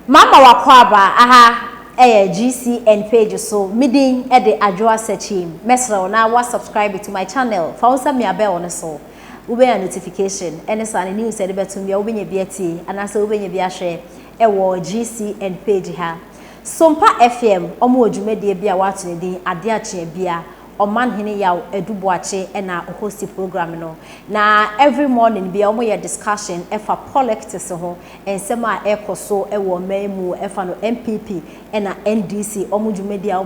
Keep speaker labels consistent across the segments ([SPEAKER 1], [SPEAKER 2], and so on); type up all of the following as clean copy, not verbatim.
[SPEAKER 1] Mama wakwaba aha GCN page so midin e de adwoa searching mesra na wa subscribe to my channel fa me abel on so we be notification any san news e de betum ya we nya biati anase we nya bia hwe e wo GCN page ha Sompa FM omo odwumade bia wa atene din ade ache bia Oman Hene yaw eduboache na host program no na every morning bia omo ye discussion efa politics ho ensema ekoso ewo memu efa no NPP na NDC omo dwumade a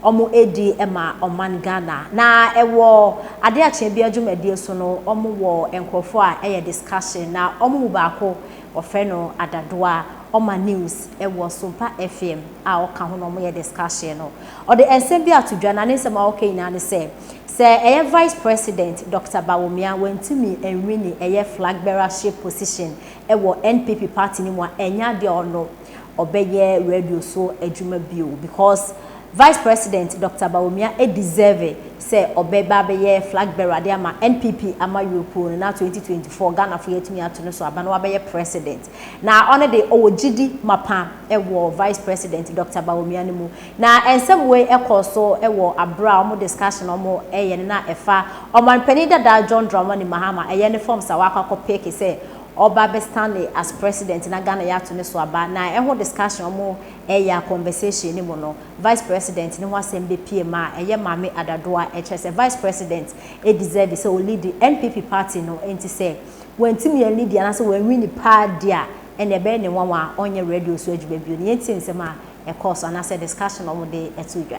[SPEAKER 1] omo edi ema Oman Ghana na ewo ade ache bia dwumade so no omo wo enkrofo a eye discussion na omo baako ofeno adadoa Oma news ewo Sompa FM a oka ho no mo ye discussion no o de ensem bi atodwa na nsem a oka ina ne se vice president Dr. Bawumia wentumi enwini eye flag bearership position ewo NPP party ni mo enya de ono obeye radio so adwuma bio because Vice President Dr. Bawumia deserve say obeba beye flag bearer de ama NPP ama Europe na 2024 Ghana for yetumi ato no so aba na wabeye president na one de owogidi mapa ewo Vice President Dr. Bawumia ne mu na ensem we ekoso ewo abra omo discussion omo eye na efa oman penida da John Dramani Mahama eye ne form sa wakakọ pick say Oba Stanley as president na Ghana ya to ne so aba na eho discussion omo eya conversation ni mo no vice president ni ho asem be PM a eye mame adadoa ehse vice president e deserve say o lead the NPP party no enti say wentimi ya lead na say wen win pa dia ene be ne wanwa onye radio so adwuma bio ni enti nsem a e course na say discussion omo de etudwa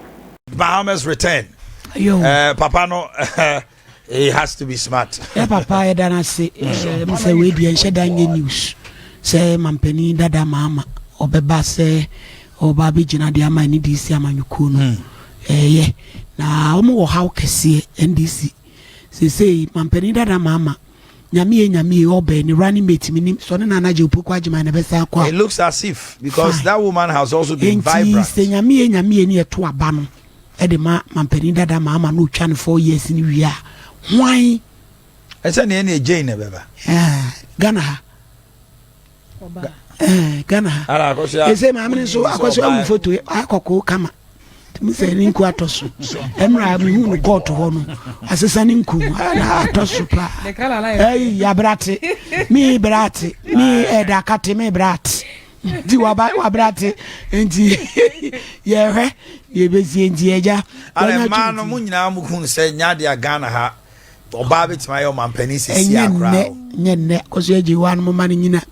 [SPEAKER 2] Bahamas return papa no he has to be smart.
[SPEAKER 3] Papa, I don't say, Mr. Wade and Shedang news. Say, Mampeni, Dada Mama, or Beba say, or Babi Jina, the Amani, DC, Amanukuno. Yeah. Now, Omo, how can see NDC? Say, Mampeni, Dada Mama. Nyami, Obe, ni running mate, meaning, so Nana Jupukwaji, my never say,
[SPEAKER 2] it looks as if, because that woman has also been vibrant.
[SPEAKER 3] Say, Nyami, near to a ban. Edema, Mampeni, Dada Mama, no channel 4 years in we are. Why?
[SPEAKER 2] I said, any Jane, Beba.
[SPEAKER 3] Ghana. Ghana. I say, Mamma, so I was on photo. I could come. Mr. Ninquatos. Emra, who got to one. As a sunning cool. Hey, ya brate. Me brate. Me edacate me brat. Do about brate. And yeah, ye busy in Dia.
[SPEAKER 2] And a man of Munna Mukun said, Nadia Ghana ha. Or Babbit my own penny says, yeah,
[SPEAKER 3] cause you want more money in and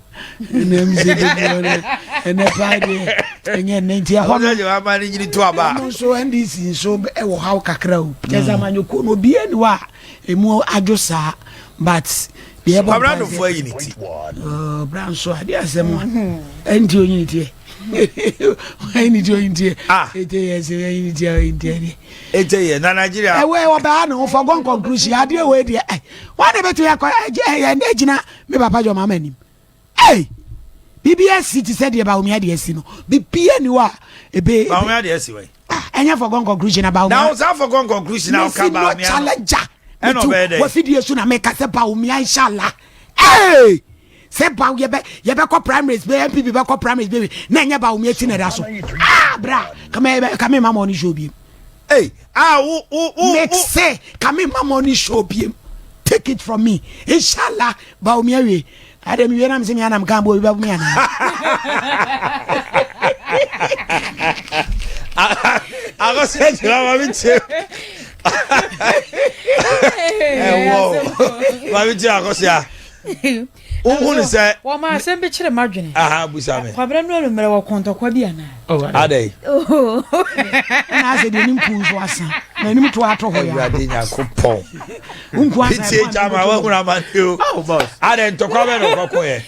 [SPEAKER 3] a party and yet 90 you have money to about so and this is so how cacro. Yes, a man you could be anywhere a more addressa, but the
[SPEAKER 2] around of unity.
[SPEAKER 3] Brown so I dare someone and unity. I need to India. It is
[SPEAKER 2] Nigeria.
[SPEAKER 3] I wear a banner for one conclusion. I deal with it. What about you? And Ejina, me papa your mamma. Hey, BBS City said about me. Yes, be PNUA a bay. And you have for one conclusion about
[SPEAKER 2] now. It's for one conclusion. Now come out
[SPEAKER 3] challenger. And what video soon I make us about me, inshallah. Hey. Say ba ye be ko primaries be NPP be ko primaries be na nya ba o mi tina da so bra come mama oni show bi
[SPEAKER 2] hey
[SPEAKER 3] next say come mama oni show bi take it from me inshallah ba o mi awe adam we na me se mi anam kan bo bi ba mi ana
[SPEAKER 2] I go say you am mi che wa mi che akosia Who say?
[SPEAKER 4] Well, my assembly chair margin.
[SPEAKER 2] Busame.
[SPEAKER 4] Quabrano, no conto quabiana.
[SPEAKER 2] Oh, are they?
[SPEAKER 4] Oh,
[SPEAKER 3] I said, you impose was a name to our
[SPEAKER 2] coupon. Oh, boss. I didn't talk about it.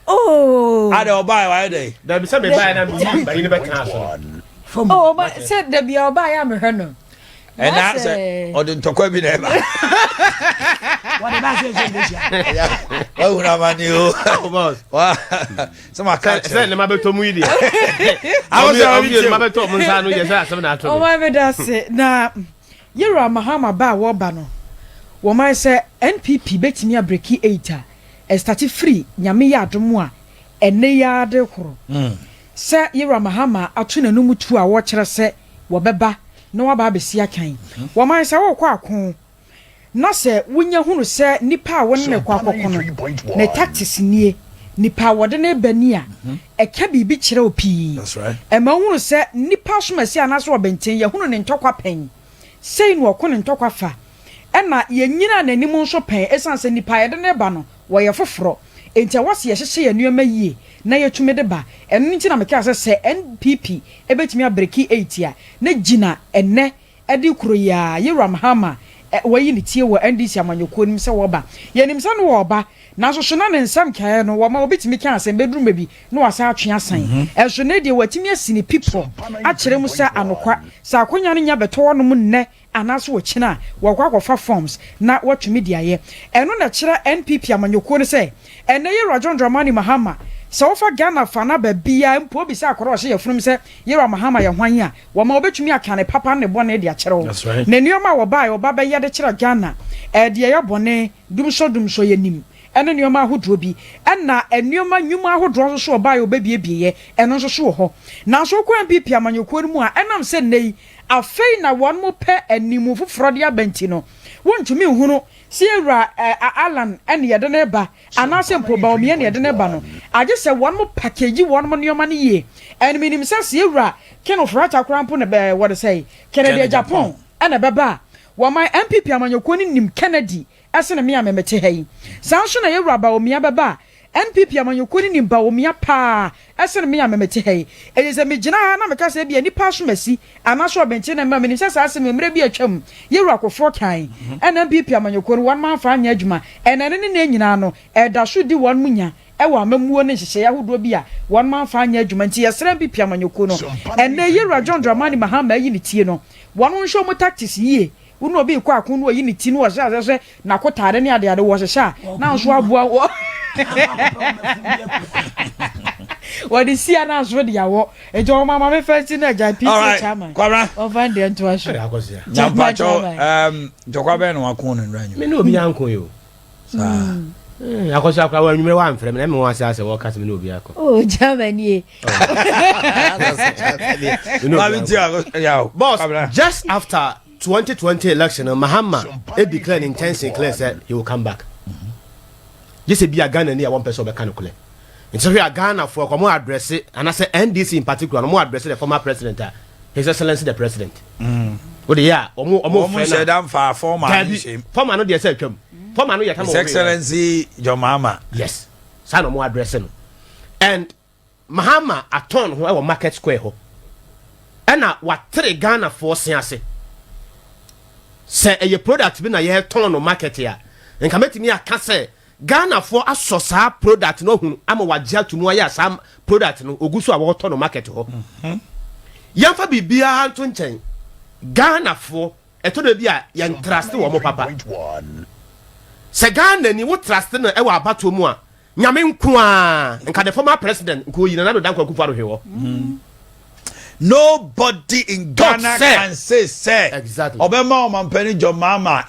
[SPEAKER 4] Oh,
[SPEAKER 2] I don't buy why they.
[SPEAKER 5] There be somebody buying them, but you never can.
[SPEAKER 4] Oh, but said there be a buy, I'm a herno.
[SPEAKER 2] And that's it. Or didn't talk about it.
[SPEAKER 3] What about this?
[SPEAKER 2] Oh, Ramanu. Boss. Some are
[SPEAKER 5] send them about Tomuidi.
[SPEAKER 2] I was
[SPEAKER 5] about Tomuzano, yes, I'm not.
[SPEAKER 4] Oh, I that's it. Now, you're a Mahama Ba Wabano. Woman say NPP bet me a breaky 8. A started free, Yamia Dumwa, and Naya de Horo. sɛ yɛwura mahama ato n'anum tu a wɔkyerɛ sɛ wɔbɛba na waba abɛsi akan wɔman sɛ wɔkɔ ako na sɛ wonya hunu sɛ nipa a wɔne ne kɔ akɔkɔ no ne tactics nie nipa wɔde ne bani a ɛka biribi kyerɛ o pii ɛma hunu sɛ nipa somasi anaso ɔbɛnten yɛ hunu ne ntɔkwa pɛn sei no ɔkɔ ne ntɔkwa fa ɛna yɛnyina n'anim nso pɛn ɛsan sɛ nipa yɛde ne ba no wɔyɛ foforɔ enti wɔsi yɛhyehyɛ yɛ nneɛma yie na yɛtumi de ba ɛno nti na meka sɛ NPP ebetumi abreki 8 a na gyina ɛnɛ ɛde kuro ya yɛwura mahama wɔyi ne tie wɔ NDC amanyɔkuo nim sɛ wɔba yɛnim sɛ no wɔba nanso so na ne nsɛm kae no wɔma obetumi ka asɛm beduru ma bi na wasa atwe asan ɛso ne deɛ watumi asi ne pipo akyerɛ mu sɛ anokwa sɛ akonya no nya bɛtɔ no mu nnɛ anaso wɔkyina wɔkɔ akɔfa forms na wɔtumi de ayɛ ɛno na kyerɛ NPP amanyɔkuo no sɛ ɛnɛ yɛ John Dramani Mahama sɛ wofa Ghana fa na babia mpo bi sɛ akɔrɔ ɔhyɛ yɛfunum sɛ yɛwura mahama yɛ hwan a wɔma obetumi aka ne papa ne bɔne de akyerɛ wo na nneɛma wɔba bɛyɛ de kyerɛ Ghana deɛ yɛ bɔne dumso yɛ nim ɛne nneɛma ahodoɔ bi ɛna nneɛma nnwuma ahodoɔ nso so wɔba yɛ obebiebie ɛno nso so wɔ hɔ nanso kɔ MPP amanyɔkuo no mu a ɛnam sɛ nnɛ afei na wɔn mo pɛ animu foforɔ de abanti no wontumi nhunu Sierra Alan and Yadene ba, and I said, Bawumia and Yadene bano. I just said one more package, one more new money ye. And meaning says Sierra, can of Rata Crampon a bear, what to say, Kennedy Japan, and a baba. While my MPP amanyɔkuo nim Kennedy, as in a mea memete. Sanson a Bawumia baba. NPP amanyɔkuo nim Bawumia pa, as in a mea memete. It is a mijana, na meka say be any passion messy, and I saw Benton and Mammy says as a maybe a chum, Yerako 4 kind, and NPP amanyɔkuo 1 man fan yajma, and an enano, and that should do 1 munya. Ewa memuo ne hyehyɛ ahodo bi a one man fa anya adwuma nti yɛsrɛ bi pia manyɔkuo no ɛnɛ yɛwura John Dramani Mahama yi ne tie no wɔn nso mo tactics yie wo no obi kɔ akon no yi ne tie no wɔ hyehyɛ na kotare ne ade wɔ hyehyɛ na nso aboa wɔ wɔde sia na nso de yawo ejo mama me fancy na ja PC chairman over there to us
[SPEAKER 2] nyampa cho jokwa be no akon no nranyo
[SPEAKER 5] me no obi ankon yo akosha kwa wanwume wa mfrem na me wa ase wo kase me no obi akọ
[SPEAKER 1] oh Germany
[SPEAKER 5] boss just after 2020 election Mahama declared intention clear said he will come back just be a Ghana near one person be kan kule nso we Ghana for come address and I say NDC in particular no address the former president his excellency the president o de ya omo
[SPEAKER 2] say dan fa former
[SPEAKER 5] no dey say twam former no yata
[SPEAKER 2] his excellency John Mahama
[SPEAKER 5] yes say no mo address no and Mahama aton ho e market square ho na what 3 Ghana for sense say a product bi na ye ton no market ya nka metimi aka say Ghana for asosa product no hu ama wagya to mu aye sam product no ogusu a wo ton no market ho yamfa bibia anto nchen Ghana for etodo bi a ye trust wo mo papa se Ghana ni wo trust no e wa abato mu a nyame nko a nka the former president nko yina na do dan kwaku faro hwe
[SPEAKER 2] nobody in Ghana can say
[SPEAKER 5] exactly
[SPEAKER 2] obema o mampani John Mahama